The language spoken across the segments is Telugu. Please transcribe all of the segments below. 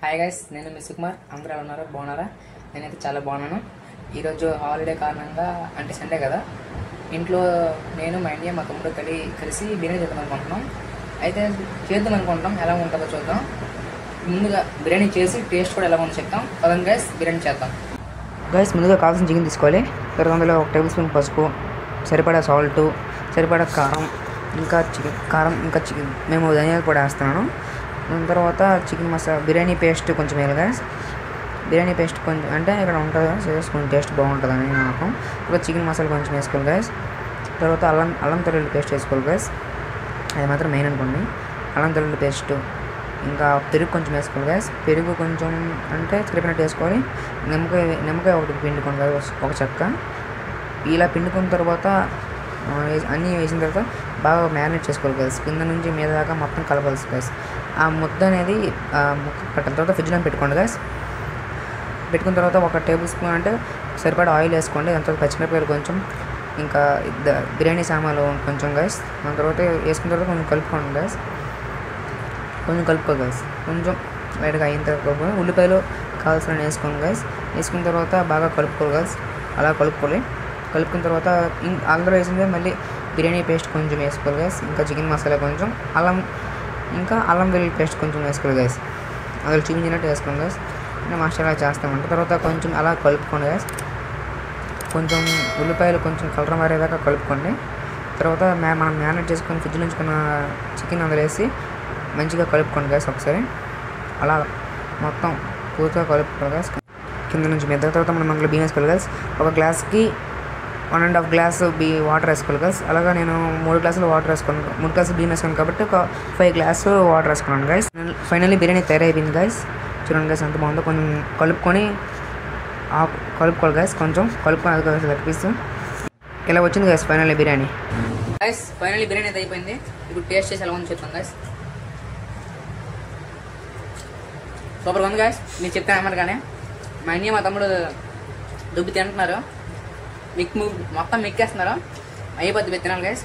హాయ్ గైస్, నేను మిస్ కుమార్. అందరూ ఎలా ఉన్నారు? బాగున్నారా? నేనైతే చాలా బాగున్నాను. ఈరోజు హాలిడే కారణంగా, అంటే సండే కదా, ఇంట్లో నేను మా ఇండియా మా తమ్ముడు కలిసి బిర్యానీ చేద్దాం అనుకుంటున్నాం. అయితే చేద్దాం అనుకుంటాం, ఎలా ఉంటుందో చూద్దాం. ముందుగా బిర్యానీ చేసి టేస్ట్ కూడా ఎలా ఉందో చెప్తాం. పదండి గైస్, బిర్యానీ చేద్దాం. గైస్, ముందుగా కావాల్సిన చికెన్ తీసుకోవాలి. తర్వాత అందులో 1 టేబుల్ స్పూన్ పసుపు, సరిపడా సాల్ట్, సరిపడా కారం, ఇంకా చికెన్ మేము ధనియాలు కూడా వేస్తున్నాను. దాని తర్వాత చికెన్ మసాలా, బిర్యానీ పేస్ట్ కొంచెం వేయాలి గైస్. బిర్యానీ పేస్ట్ కొంచెం అంటే ఇక్కడ ఉంటుంది కదా, కొంచెం టేస్ట్ బాగుంటుందని నాకు. తర్వాత చికెన్ మసాలా కొంచెం వేసుకోవాలి గైస్. తర్వాత అల్లం తెల్లుల్లి పేస్ట్ వేసుకోవాలి గైస్. అది మాత్రం మెయిన్ అనుకోండి. అల్లం తెల్లుల్లి పేస్ట్, ఇంకా పెరుగు కొంచెం వేసుకోవాలి గైస్. పెరుగు కొంచెం అంటే సరిపడినట్టు వేసుకోవాలి. నిమ్మకాయ ఒకటి పిండుకోండి గైస్, ఒక చెక్క. ఇలా పిండుకున్న తర్వాత అన్నీ వేసిన తర్వాత బాగా మ్యారినేట్ చేసుకోవాలి గైస్. కింద నుంచి మీద దాకా మొత్తం కలపాల్సి గైస్. ఆ ముద్ద అనేది ముక్క పట్టిన తర్వాత ఫ్రిడ్జ్లో పెట్టుకోండి గైస్. పెట్టుకున్న తర్వాత 1 టేబుల్ స్పూన్ అంటే సరిపడా ఆయిల్ వేసుకోండి. దాని తర్వాత పచ్చిమిరపకాయలు కొంచెం, ఇంకా బిర్యానీ సామాన్లు కొంచెం గైస్. దాని తర్వాత వేసుకున్న తర్వాత కొంచెం కలుపుకోండి గైస్. కొంచెం లైట్గా అయిన తర్వాత ఉల్లిపాయలు కావాల్సిన వేసుకోండి గైస్. వేసుకున్న తర్వాత బాగా కలుపుకోవాలి గైస్. అలా కలుపుకున్న తర్వాత అందులో వేసిందే మళ్ళీ బిర్యానీ పేస్ట్ కొంచెం వేసుకోవాలి గైస్. ఇంకా చికెన్ మసాలా కొంచెం, అల్లం వెల్లుల్లి పేస్ట్ కొంచెం వేసుకోవాలి గైస్. అందులో చూపించినట్టు వేసుకోండి గైస్. ఇంకా మసాలా చేస్తామంటే తర్వాత కొంచెం అలా కలుపుకోండి గైస్. కొంచెం ఉల్లిపాయలు కొంచెం కలర్ మారేదాకా కలుపుకోండి. తర్వాత మనం మ్యారినేట్ చేసుకొని ఫ్రిడ్జ్లో ఉంచుకున్న చికెన్ అందులో వేసి మంచిగా కలుపుకోండి గైస్. ఒకసారి అలా మొత్తం పూర్తిగా కలుపుకోవాలి గైస్, కింద నుంచి మీద. తర్వాత మనం అందులో బియ్యం వేసుకోవాలి గైస్. ఒక గ్లాస్కి 1.5 గ్లాస్ వాటర్ వేసుకోవాలి గైస్. అలాగా నేను 3 గ్లాసులు వాటర్ వేసుకున్నాను, 3 గ్లాసులు బియ్యం వేసుకున్నాను కాబట్టి ఒక 5 గ్లాసు వాటర్ వేసుకున్నాను గైస్. ఫైనల్లీ బిర్యానీ తయారైపోయింది గైస్. చూడండి గైస్ ఎంత బాగుందో. కొంచెం కలుపుకోవాలి గైస్. కొంచెం కలుపుకొని అది లెక్కిస్తూ ఇలా వచ్చింది guys finally biryani. Finally biryani అయితే అయిపోయింది. ఇప్పుడు టేస్ట్ చేసి ఎలా ఉందో చెప్తాను గైస్. సూపర్గా ఉంది గైస్. నేను చెప్తాను అన్నమాటగానే. మా అన్నయ్య మా తమ్ముడు దుబ్బి తింటున్నారు, మొత్తం మెక్కేస్తున్నారు. అయిపోద్ది తినాలి గైస్.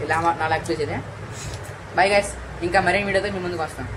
ఇలా నా లైక్ చేసేది. Bye guys. ఇంకా మరిన్ని వీడియోతో మీ ముందుకు వస్తాను.